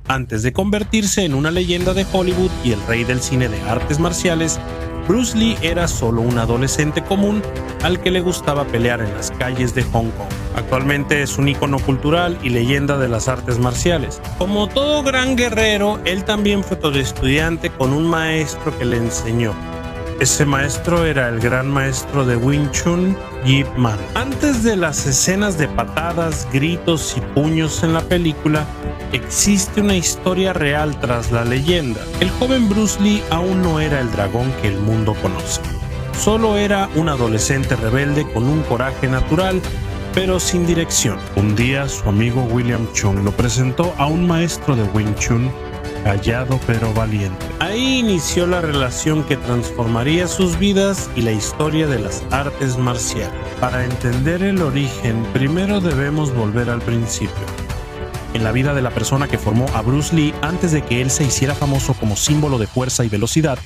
Antes de convertirse en una leyenda de Hollywood y el rey del cine de artes marciales, Bruce Lee era solo un adolescente común al que le gustaba pelear en las calles de Hong Kong. Actualmente es un ícono cultural y leyenda de las artes marciales. Como todo gran guerrero, él también fue todo estudiante con un maestro que le enseñó. Ese maestro era el gran maestro de Wing Chun, Yip Man. Antes de las escenas de patadas, gritos y puños en la película, existe una historia real tras la leyenda. El joven Bruce Lee aún no era el dragón que el mundo conoce. Solo era un adolescente rebelde con un coraje natural, pero sin dirección. Un día su amigo William Chung lo presentó a un maestro de Wing Chun, callado pero valiente. Ahí inició la relación que transformaría sus vidas y la historia de las artes marciales. Para entender el origen, primero debemos volver al principio. En la vida de la persona que formó a Bruce Lee antes de que él se hiciera famoso como símbolo de fuerza y velocidad,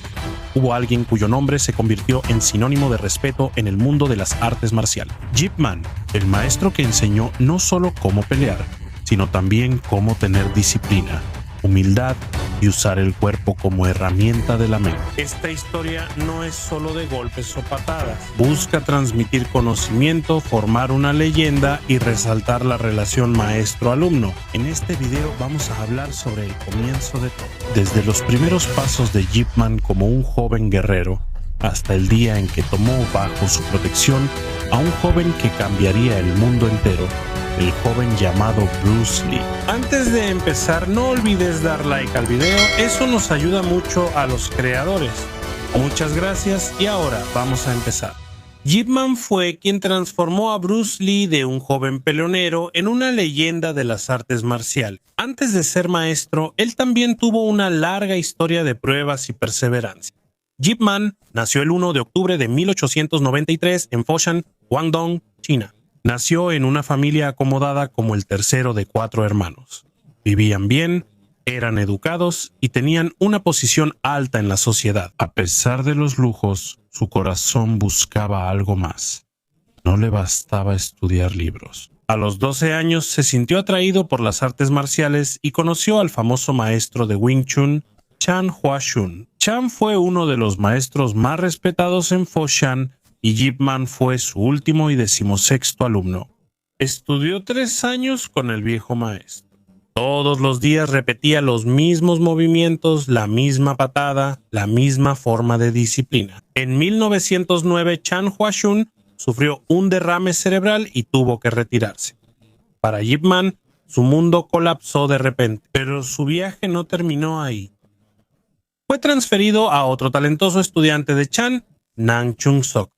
hubo alguien cuyo nombre se convirtió en sinónimo de respeto en el mundo de las artes marciales. Yip Man, el maestro que enseñó no solo cómo pelear, sino también cómo tener disciplina, humildad y usar el cuerpo como herramienta de la mente. Esta historia no es solo de golpes o patadas. Busca transmitir conocimiento, formar una leyenda y resaltar la relación maestro-alumno. En este video vamos a hablar sobre el comienzo de todo. Desde los primeros pasos de Yip Man como un joven guerrero, hasta el día en que tomó bajo su protección a un joven que cambiaría el mundo entero, el joven llamado Bruce Lee. Antes de empezar, no olvides dar like al video, eso nos ayuda mucho a los creadores. Muchas gracias y ahora vamos a empezar. Yip Man fue quien transformó a Bruce Lee de un joven peleonero en una leyenda de las artes marciales. Antes de ser maestro, él también tuvo una larga historia de pruebas y perseverancia. Yip Man nació el 1 de octubre de 1893 en Foshan, Guangdong, China. Nació en una familia acomodada como el tercero de 4 hermanos. Vivían bien, eran educados y tenían una posición alta en la sociedad. A pesar de los lujos, su corazón buscaba algo más. No le bastaba estudiar libros. A los 12 años se sintió atraído por las artes marciales y conoció al famoso maestro de Wing Chun, Chan Hua Shun. Chan fue uno de los maestros más respetados en Foshan y Yip Man fue su último y 16º alumno. Estudió 3 años con el viejo maestro. Todos los días repetía los mismos movimientos, la misma patada, la misma forma de disciplina. En 1909, Chan Hua Shun sufrió un derrame cerebral y tuvo que retirarse. Para Yip Man, su mundo colapsó de repente, pero su viaje no terminó ahí. Fue transferido a otro talentoso estudiante de Chan, Nang Chung Sok.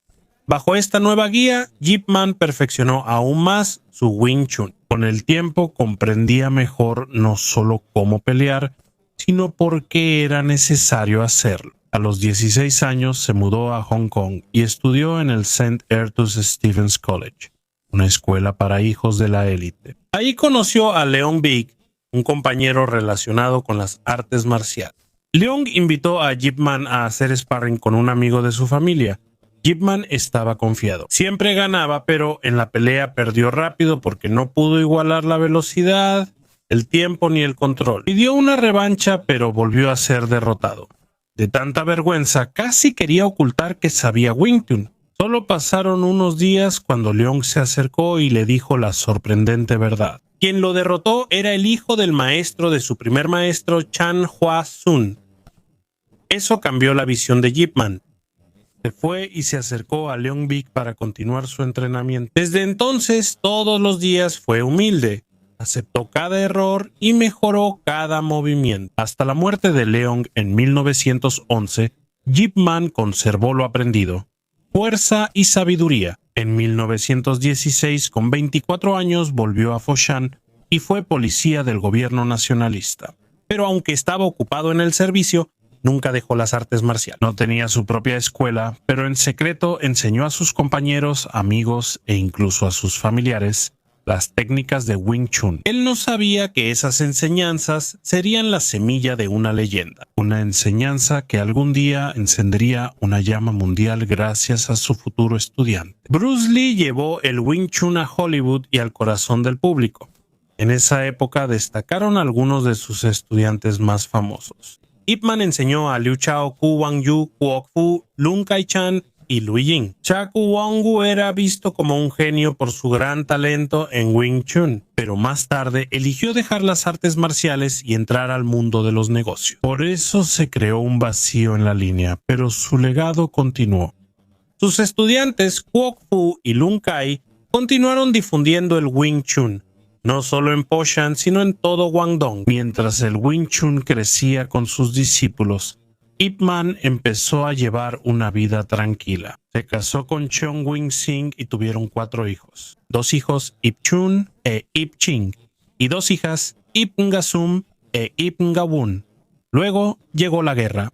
Bajo esta nueva guía, Yip Man perfeccionó aún más su Wing Chun. Con el tiempo comprendía mejor no solo cómo pelear, sino por qué era necesario hacerlo. A los 16 años se mudó a Hong Kong y estudió en el St. Arthur's Stevens College, una escuela para hijos de la élite. Ahí conoció a Leon Big, un compañero relacionado con las artes marciales. Leon invitó a Yip Man a hacer sparring con un amigo de su familia. Yip Man estaba confiado. Siempre ganaba, pero en la pelea perdió rápido porque no pudo igualar la velocidad, el tiempo ni el control. Pidió una revancha, pero volvió a ser derrotado. De tanta vergüenza, casi quería ocultar que sabía Wing Chun. Solo pasaron unos días cuando Leon se acercó y le dijo la sorprendente verdad. Quien lo derrotó era el hijo del maestro de su primer maestro, Chan Hua Shun. Eso cambió la visión de Yip Man. Se fue y se acercó a Leon Big para continuar su entrenamiento. Desde entonces, todos los días fue humilde, aceptó cada error y mejoró cada movimiento. Hasta la muerte de Leon en 1911, Yip Man conservó lo aprendido, fuerza y sabiduría. En 1916, con 24 años, volvió a Foshan y fue policía del gobierno nacionalista. Pero aunque estaba ocupado en el servicio, nunca dejó las artes marciales. No tenía su propia escuela, pero en secreto enseñó a sus compañeros, amigos e incluso a sus familiares las técnicas de Wing Chun. Él no sabía que esas enseñanzas serían la semilla de una leyenda. Una enseñanza que algún día encendería una llama mundial gracias a su futuro estudiante. Bruce Lee llevó el Wing Chun a Hollywood y al corazón del público. En esa época destacaron algunos de sus estudiantes más famosos. Ip Man enseñó a Liu Chao, Ku Wangyu, Kuok Fu, Lun Kai-chan y Lu Ying. Cha Ku-wangyu era visto como un genio por su gran talento en Wing Chun, pero más tarde eligió dejar las artes marciales y entrar al mundo de los negocios. Por eso se creó un vacío en la línea, pero su legado continuó. Sus estudiantes, Kuok Fu y Lun Kai, continuaron difundiendo el Wing Chun, no solo en Foshan, sino en todo Guangdong. Mientras el Wing Chun crecía con sus discípulos, Ip Man empezó a llevar una vida tranquila. Se casó con Cheong Wing Sing y tuvieron 4 hijos. 2 hijos, Ip Chun e Ip Ching, y 2 hijas, Ip Nga Sum e Ip Nga Wun. Luego llegó la guerra.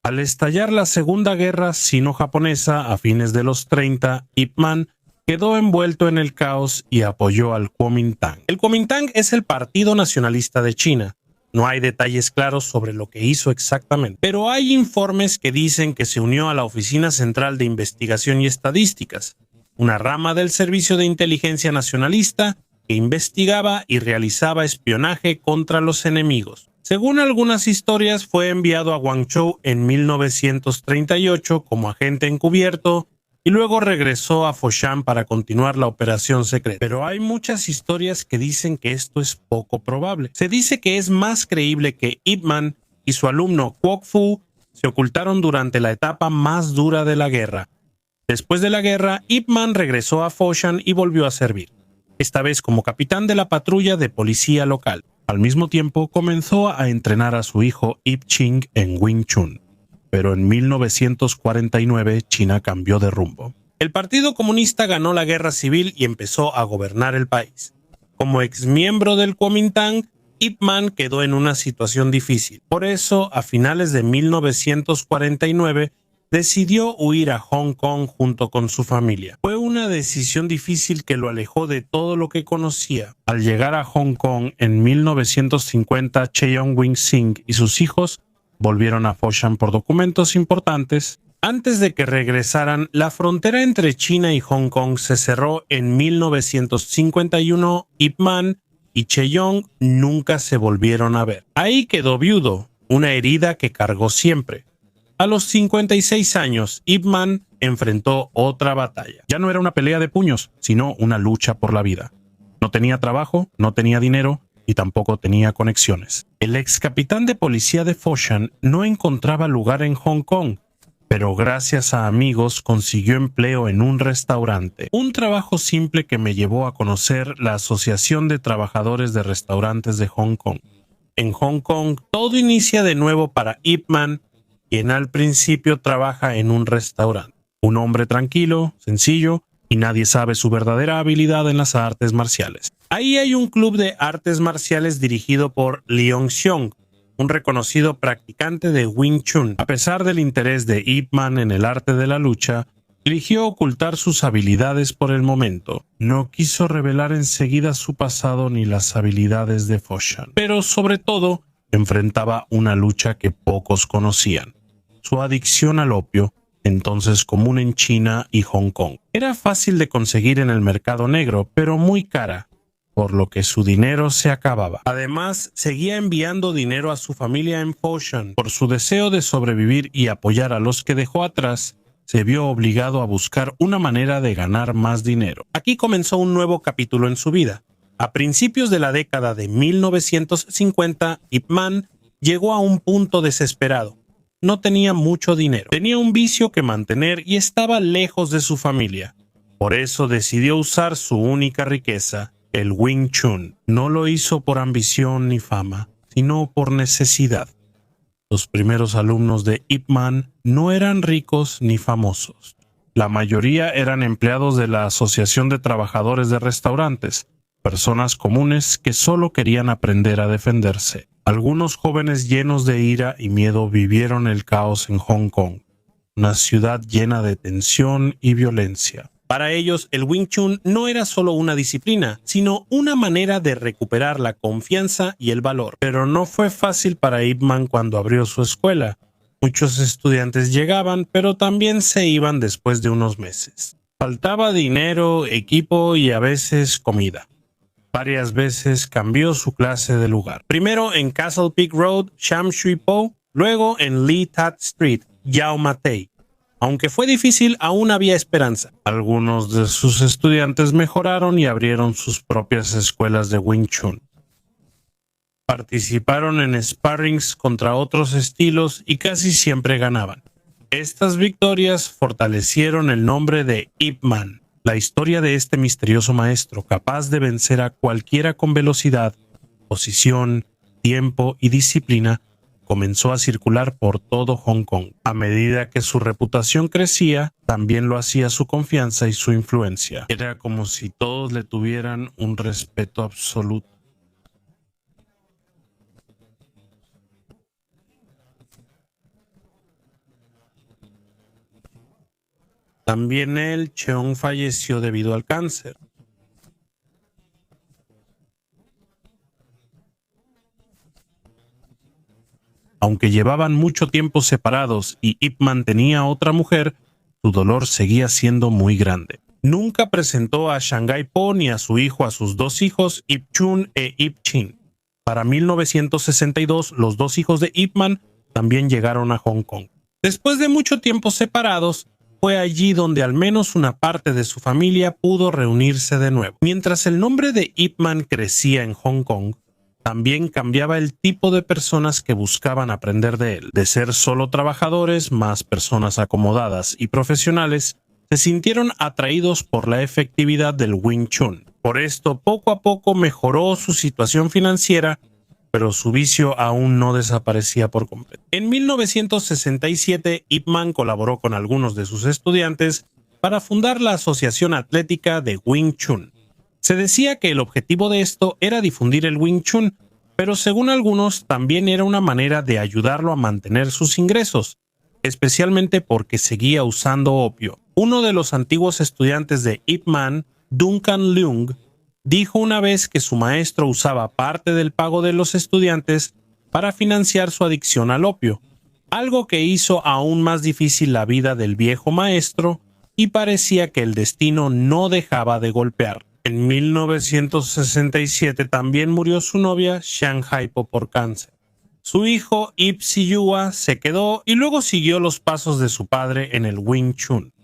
Al estallar la Segunda Guerra Sino-Japonesa a fines de los 30, Ip Man quedó envuelto en el caos y apoyó al Kuomintang. El Kuomintang es el Partido Nacionalista de China. No hay detalles claros sobre lo que hizo exactamente, pero hay informes que dicen que se unió a la Oficina Central de Investigación y Estadísticas, una rama del Servicio de Inteligencia Nacionalista que investigaba y realizaba espionaje contra los enemigos. Según algunas historias, fue enviado a Guangzhou en 1938 como agente encubierto y luego regresó a Foshan para continuar la operación secreta. Pero hay muchas historias que dicen que esto es poco probable. Se dice que es más creíble que Ip Man y su alumno Kuok Fu se ocultaron durante la etapa más dura de la guerra. Después de la guerra, Ip Man regresó a Foshan y volvió a servir, esta vez como capitán de la patrulla de policía local. Al mismo tiempo, comenzó a entrenar a su hijo Ip Ching en Wing Chun. Pero en 1949 China cambió de rumbo. El Partido Comunista ganó la guerra civil y empezó a gobernar el país. Como exmiembro del Kuomintang, Ip Man quedó en una situación difícil. Por eso, a finales de 1949, decidió huir a Hong Kong junto con su familia. Fue una decisión difícil que lo alejó de todo lo que conocía. Al llegar a Hong Kong en 1950, Cheong Wing Sing y sus hijos volvieron a Foshan por documentos importantes. Antes de que regresaran, la frontera entre China y Hong Kong se cerró en 1951. Ip Man y Cheong nunca se volvieron a ver. Ahí quedó viudo, una herida que cargó siempre. A los 56 años, Ip Man enfrentó otra batalla. Ya no era una pelea de puños, sino una lucha por la vida. No tenía trabajo, no tenía dinero y tampoco tenía conexiones. El ex capitán de policía de Foshan no encontraba lugar en Hong Kong, pero gracias a amigos consiguió empleo en un restaurante. Un trabajo simple que me llevó a conocer la Asociación de Trabajadores de Restaurantes de Hong Kong. En Hong Kong, todo inicia de nuevo para Ip Man, quien al principio trabaja en un restaurante. Un hombre tranquilo, sencillo, y nadie sabe su verdadera habilidad en las artes marciales. Ahí hay un club de artes marciales dirigido por Leong Xiong, un reconocido practicante de Wing Chun. A pesar del interés de Ip Man en el arte de la lucha, eligió ocultar sus habilidades por el momento. No quiso revelar enseguida su pasado ni las habilidades de Foshan. Pero sobre todo, enfrentaba una lucha que pocos conocían: su adicción al opio, entonces común en China y Hong Kong. Era fácil de conseguir en el mercado negro, pero muy cara, por lo que su dinero se acababa. Además, seguía enviando dinero a su familia en Foshan. Por su deseo de sobrevivir y apoyar a los que dejó atrás, se vio obligado a buscar una manera de ganar más dinero. Aquí comenzó un nuevo capítulo en su vida. A principios de la década de 1950, Ip Man llegó a un punto desesperado. No tenía mucho dinero, tenía un vicio que mantener y estaba lejos de su familia. Por eso decidió usar su única riqueza, el Wing Chun. No lo hizo por ambición ni fama, sino por necesidad. Los primeros alumnos de Ip Man no eran ricos ni famosos. La mayoría eran empleados de la Asociación de Trabajadores de Restaurantes, personas comunes que solo querían aprender a defenderse. Algunos jóvenes llenos de ira y miedo vivieron el caos en Hong Kong, una ciudad llena de tensión y violencia. Para ellos, el Wing Chun no era solo una disciplina, sino una manera de recuperar la confianza y el valor. Pero no fue fácil para Ip Man cuando abrió su escuela. Muchos estudiantes llegaban, pero también se iban después de unos meses. Faltaba dinero, equipo y a veces comida. Varias veces cambió su clase de lugar. Primero en Castle Peak Road, Sham Shui Po, luego en Lee Tat Street, Yau Ma Tei. Aunque fue difícil, aún había esperanza. Algunos de sus estudiantes mejoraron y abrieron sus propias escuelas de Wing Chun. Participaron en sparrings contra otros estilos y casi siempre ganaban. Estas victorias fortalecieron el nombre de Ip Man. La historia de este misterioso maestro capaz de vencer a cualquiera con velocidad, posición, tiempo y disciplina comenzó a circular por todo Hong Kong. A medida que su reputación crecía, también lo hacía su confianza y su influencia. Era como si todos le tuvieran un respeto absoluto. También él, Cheong, falleció debido al cáncer. Aunque llevaban mucho tiempo separados y Ip Man tenía otra mujer, su dolor seguía siendo muy grande. Nunca presentó a Shanghai Po ni a su hijo a sus dos hijos, Ip Chun e Ip Chin. Para 1962, los dos hijos de Ip Man también llegaron a Hong Kong. Después de mucho tiempo separados, fue allí donde al menos una parte de su familia pudo reunirse de nuevo. Mientras el nombre de Ip Man crecía en Hong Kong, también cambiaba el tipo de personas que buscaban aprender de él. De ser solo trabajadores, más personas acomodadas y profesionales se sintieron atraídos por la efectividad del Wing Chun. Por esto, poco a poco mejoró su situación financiera, pero su vicio aún no desaparecía por completo. En 1967, Ip Man colaboró con algunos de sus estudiantes para fundar la Asociación Atlética de Wing Chun. Se decía que el objetivo de esto era difundir el Wing Chun, pero según algunos también era una manera de ayudarlo a mantener sus ingresos, especialmente porque seguía usando opio. Uno de los antiguos estudiantes de Ip Man, Duncan Leung, dijo una vez que su maestro usaba parte del pago de los estudiantes para financiar su adicción al opio, algo que hizo aún más difícil la vida del viejo maestro y parecía que el destino no dejaba de golpear. En 1967 también murió su novia Shanghai Po por cáncer. Su hijo Ip Siyua se quedó y luego siguió los pasos de su padre en el Wing Chun.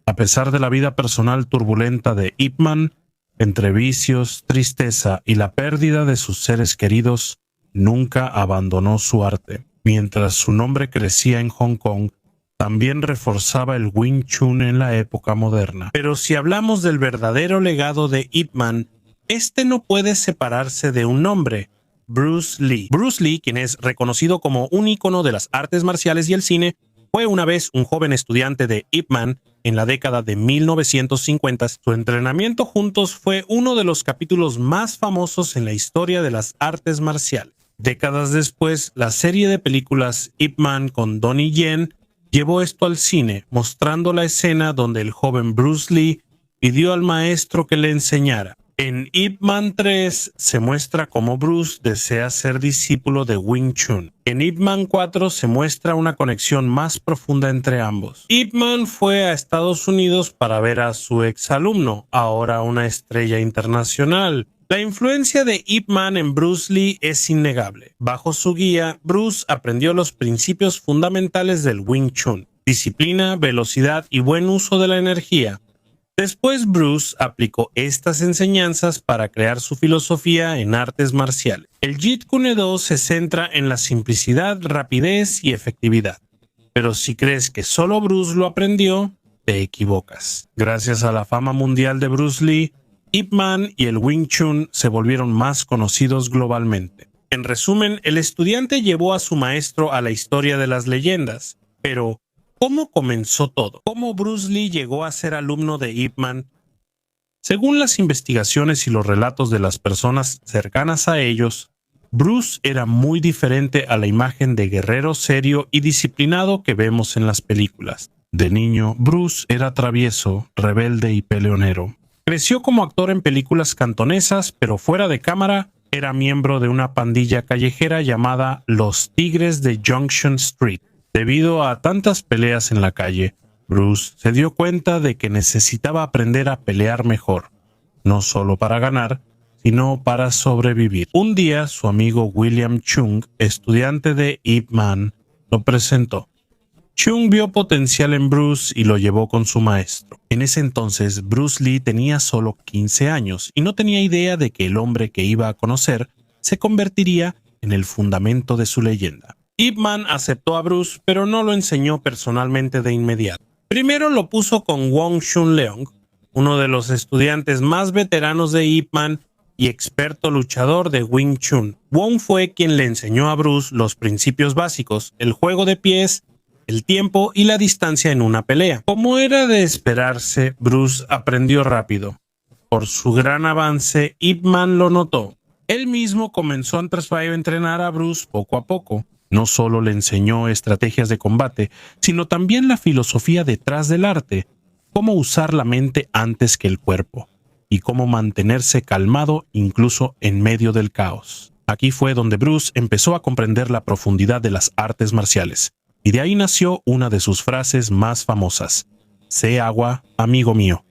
A pesar de la vida personal turbulenta de Ip Man, entre vicios, tristeza y la pérdida de sus seres queridos, nunca abandonó su arte. Mientras su nombre crecía en Hong Kong, también reforzaba el Wing Chun en la época moderna. Pero si hablamos del verdadero legado de Ip Man, este no puede separarse de un nombre: Bruce Lee. Bruce Lee, quien es reconocido como un ícono de las artes marciales y el cine, fue una vez un joven estudiante de Ip Man en la década de 1950. Su entrenamiento juntos fue uno de los capítulos más famosos en la historia de las artes marciales. Décadas después, la serie de películas Ip Man con Donnie Yen llevó esto al cine, mostrando la escena donde el joven Bruce Lee pidió al maestro que le enseñara. En Ip Man 3 se muestra cómo Bruce desea ser discípulo de Wing Chun. En Ip Man 4 se muestra una conexión más profunda entre ambos. Ip Man fue a Estados Unidos para ver a su exalumno, ahora una estrella internacional. La influencia de Ip Man en Bruce Lee es innegable. Bajo su guía, Bruce aprendió los principios fundamentales del Wing Chun: disciplina, velocidad y buen uso de la energía. Después Bruce aplicó estas enseñanzas para crear su filosofía en artes marciales. El Jeet Kune Do se centra en la simplicidad, rapidez y efectividad. Pero si crees que solo Bruce lo aprendió, te equivocas. Gracias a la fama mundial de Bruce Lee, Ip Man y el Wing Chun se volvieron más conocidos globalmente. En resumen, el estudiante llevó a su maestro a la historia de las leyendas. Pero, ¿cómo comenzó todo? ¿Cómo Bruce Lee llegó a ser alumno de Ip Man? Según las investigaciones y los relatos de las personas cercanas a ellos, Bruce era muy diferente a la imagen de guerrero serio y disciplinado que vemos en las películas. De niño, Bruce era travieso, rebelde y peleonero. Creció como actor en películas cantonesas, pero fuera de cámara era miembro de una pandilla callejera llamada Los Tigres de Junction Street. Debido a tantas peleas en la calle, Bruce se dio cuenta de que necesitaba aprender a pelear mejor, no solo para ganar, sino para sobrevivir. Un día, su amigo William Chung, estudiante de Ip Man, lo presentó. Chung vio potencial en Bruce y lo llevó con su maestro. En ese entonces, Bruce Lee tenía solo 15 años y no tenía idea de que el hombre que iba a conocer se convertiría en el fundamento de su leyenda. Ip Man aceptó a Bruce, pero no lo enseñó personalmente de inmediato. Primero lo puso con Wong Chun Leong, uno de los estudiantes más veteranos de Ip Man y experto luchador de Wing Chun. Wong fue quien le enseñó a Bruce los principios básicos, el juego de pies, el tiempo y la distancia en una pelea. Como era de esperarse, Bruce aprendió rápido. Por su gran avance, Ip Man lo notó. Él mismo comenzó a entrenar a Bruce poco a poco. No solo le enseñó estrategias de combate, sino también la filosofía detrás del arte, cómo usar la mente antes que el cuerpo, y cómo mantenerse calmado incluso en medio del caos. Aquí fue donde Bruce empezó a comprender la profundidad de las artes marciales. Y de ahí nació una de sus frases más famosas: sé agua, amigo mío.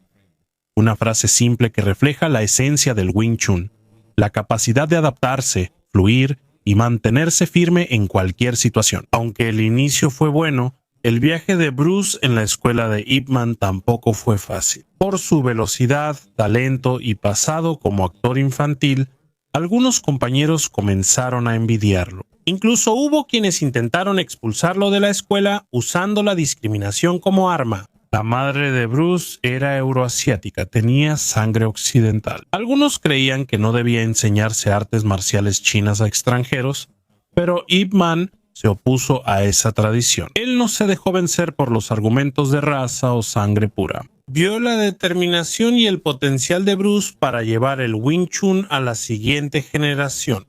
Una frase simple que refleja la esencia del Wing Chun, la capacidad de adaptarse, fluir y mantenerse firme en cualquier situación. Aunque el inicio fue bueno, el viaje de Bruce en la escuela de Ip Man tampoco fue fácil. Por su velocidad, talento y pasado como actor infantil, algunos compañeros comenzaron a envidiarlo. Incluso hubo quienes intentaron expulsarlo de la escuela usando la discriminación como arma. La madre de Bruce era euroasiática, tenía sangre occidental. Algunos creían que no debía enseñarse artes marciales chinas a extranjeros, pero Ip Man se opuso a esa tradición. Él no se dejó vencer por los argumentos de raza o sangre pura. Vio la determinación y el potencial de Bruce para llevar el Wing Chun a la siguiente generación.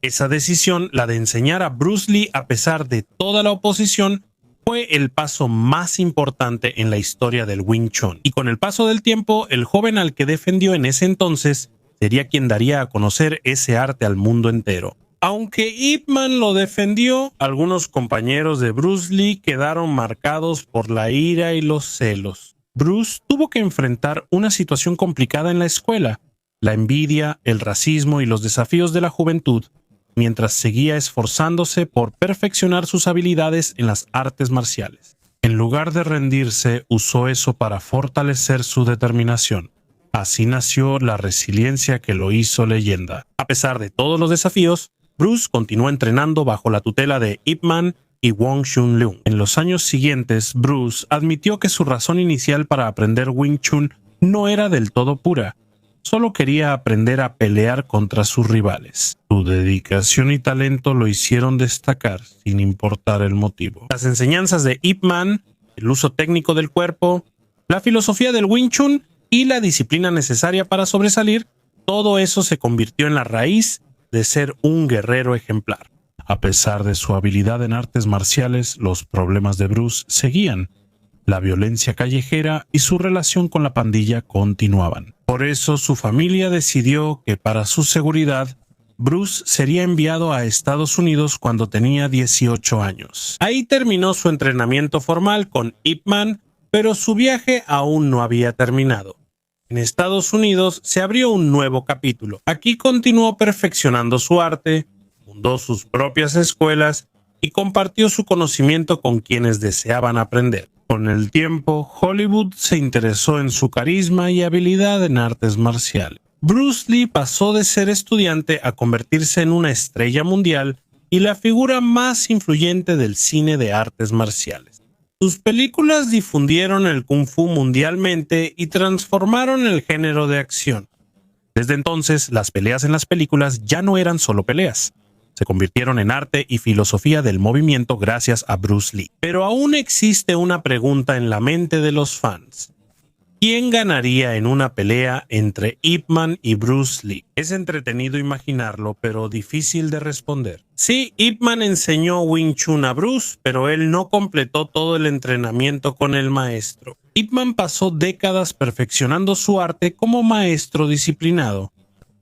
Esa decisión, la de enseñar a Bruce Lee a pesar de toda la oposición, fue el paso más importante en la historia del Wing Chun. Y con el paso del tiempo, el joven al que defendió en ese entonces sería quien daría a conocer ese arte al mundo entero. Aunque Ip Man lo defendió, algunos compañeros de Bruce Lee quedaron marcados por la ira y los celos. Bruce tuvo que enfrentar una situación complicada en la escuela: la envidia, el racismo y los desafíos de la juventud, mientras seguía esforzándose por perfeccionar sus habilidades en las artes marciales. En lugar de rendirse, usó eso para fortalecer su determinación. Así nació la resiliencia que lo hizo leyenda. A pesar de todos los desafíos, Bruce continuó entrenando bajo la tutela de Ip Man y Wong Chun Leong. En los años siguientes, Bruce admitió que su razón inicial para aprender Wing Chun no era del todo pura. Solo quería aprender a pelear contra sus rivales. Su dedicación y talento lo hicieron destacar sin importar el motivo. Las enseñanzas de Ip Man, el uso técnico del cuerpo, la filosofía del Wing Chun y la disciplina necesaria para sobresalir, todo eso se convirtió en la raíz de ser un guerrero ejemplar. A pesar de su habilidad en artes marciales, los problemas de Bruce seguían. La violencia callejera y su relación con la pandilla continuaban. Por eso su familia decidió que para su seguridad, Bruce sería enviado a Estados Unidos cuando tenía 18 años. Ahí terminó su entrenamiento formal con Ip Man, pero su viaje aún no había terminado. En Estados Unidos se abrió un nuevo capítulo. Aquí continuó perfeccionando su arte, fundó sus propias escuelas y compartió su conocimiento con quienes deseaban aprender. Con el tiempo, Hollywood se interesó en su carisma y habilidad en artes marciales. Bruce Lee pasó de ser estudiante a convertirse en una estrella mundial y la figura más influyente del cine de artes marciales. Sus películas difundieron el Kung Fu mundialmente y transformaron el género de acción. Desde entonces, las peleas en las películas ya no eran solo peleas. Se convirtieron en arte y filosofía del movimiento gracias a Bruce Lee. Pero aún existe una pregunta en la mente de los fans. ¿Quién ganaría en una pelea entre Ip Man y Bruce Lee? Es entretenido imaginarlo, pero difícil de responder. Sí, Ip Man enseñó Wing Chun a Bruce, pero él no completó todo el entrenamiento con el maestro. Ip Man pasó décadas perfeccionando su arte como maestro disciplinado.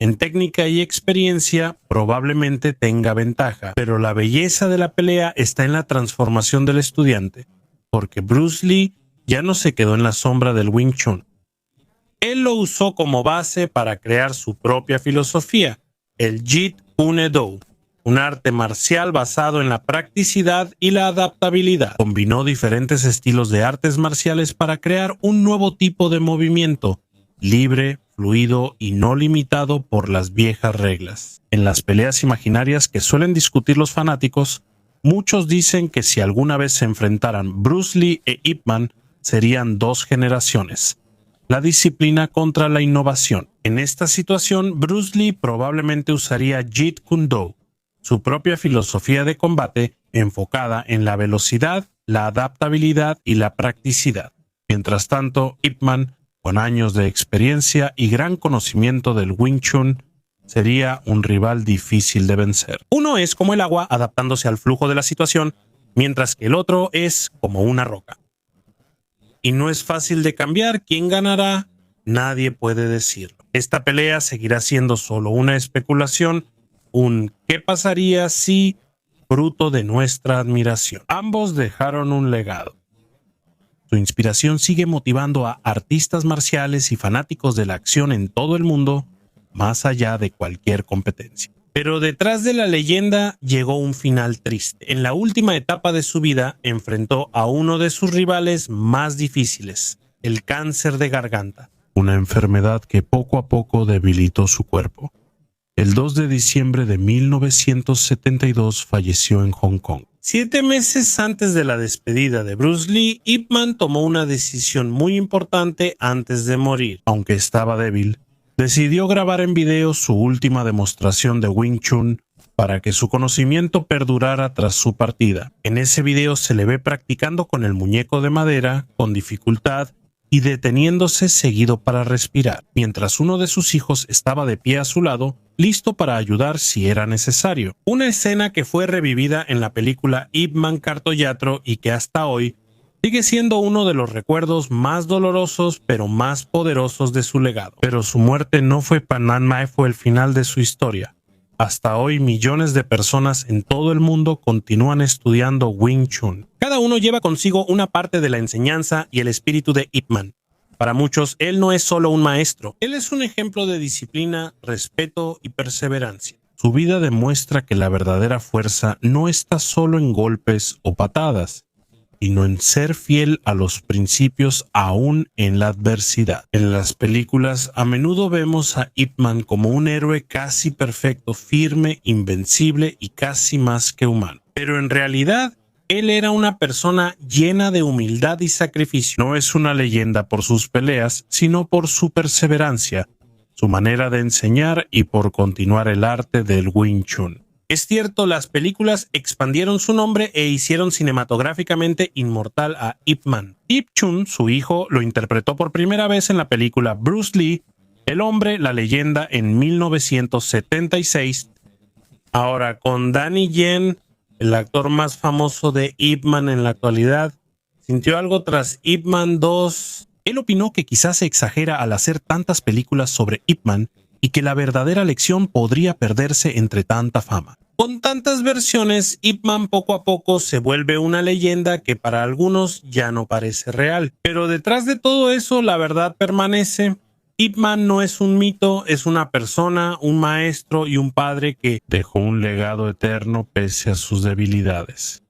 En técnica y experiencia probablemente tenga ventaja, pero la belleza de la pelea está en la transformación del estudiante, porque Bruce Lee ya no se quedó en la sombra del Wing Chun. Él lo usó como base para crear su propia filosofía, el Jeet Kune Do, un arte marcial basado en la practicidad y la adaptabilidad. Combinó diferentes estilos de artes marciales para crear un nuevo tipo de movimiento, libre, fluido y no limitado por las viejas reglas. En las peleas imaginarias que suelen discutir los fanáticos, muchos dicen que si alguna vez se enfrentaran Bruce Lee e Ip Man, serían dos generaciones. La disciplina contra la innovación. En esta situación, Bruce Lee probablemente usaría Jeet Kune Do, su propia filosofía de combate enfocada en la velocidad, la adaptabilidad y la practicidad. Mientras tanto, Ip Man, con años de experiencia y gran conocimiento del Wing Chun, sería un rival difícil de vencer. Uno es como el agua adaptándose al flujo de la situación, mientras que el otro es como una roca. Y no es fácil de cambiar. ¿Quién ganará? Nadie puede decirlo. Esta pelea seguirá siendo solo una especulación, un ¿qué pasaría si? Fruto de nuestra admiración. Ambos dejaron un legado. Su inspiración sigue motivando a artistas marciales y fanáticos de la acción en todo el mundo, más allá de cualquier competencia. Pero detrás de la leyenda llegó un final triste. En la última etapa de su vida enfrentó a uno de sus rivales más difíciles, el cáncer de garganta, una enfermedad que poco a poco debilitó su cuerpo. El 2 de diciembre de 1972 falleció en Hong Kong. 7 meses antes de la despedida de Bruce Lee, Ip Man tomó una decisión muy importante antes de morir. Aunque estaba débil, decidió grabar en video su última demostración de Wing Chun para que su conocimiento perdurara tras su partida. En ese video se le ve practicando con el muñeco de madera, con dificultad y deteniéndose seguido para respirar, mientras uno de sus hijos estaba de pie a su lado, listo para ayudar si era necesario. Una escena que fue revivida en la película Ip Man Kartoyatro y que hasta hoy sigue siendo uno de los recuerdos más dolorosos pero más poderosos de su legado. Pero su muerte no fue fue el final de su historia. Hasta hoy millones de personas en todo el mundo continúan estudiando Wing Chun. Cada uno lleva consigo una parte de la enseñanza y el espíritu de Ip Man. Para muchos, él no es solo un maestro, él es un ejemplo de disciplina, respeto y perseverancia. Su vida demuestra que la verdadera fuerza no está solo en golpes o patadas, sino en ser fiel a los principios aún en la adversidad. En las películas a menudo vemos a Ip Man como un héroe casi perfecto, firme, invencible y casi más que humano. Pero en realidad, él era una persona llena de humildad y sacrificio. No es una leyenda por sus peleas, sino por su perseverancia, su manera de enseñar y por continuar el arte del Wing Chun. Es cierto, las películas expandieron su nombre e hicieron cinematográficamente inmortal a Ip Man. Ip Chun, su hijo, lo interpretó por primera vez en la película Bruce Lee, El hombre, la leyenda, en 1976. Ahora, con Donnie Yen, el actor más famoso de Ip Man en la actualidad, sintió algo tras Ip Man 2. Él opinó que quizás se exagera al hacer tantas películas sobre Ip Man y que la verdadera lección podría perderse entre tanta fama. Con tantas versiones, Ip Man poco a poco se vuelve una leyenda que para algunos ya no parece real. Pero detrás de todo eso, la verdad permanece. Ip Man no es un mito, es una persona, un maestro y un padre que dejó un legado eterno pese a sus debilidades.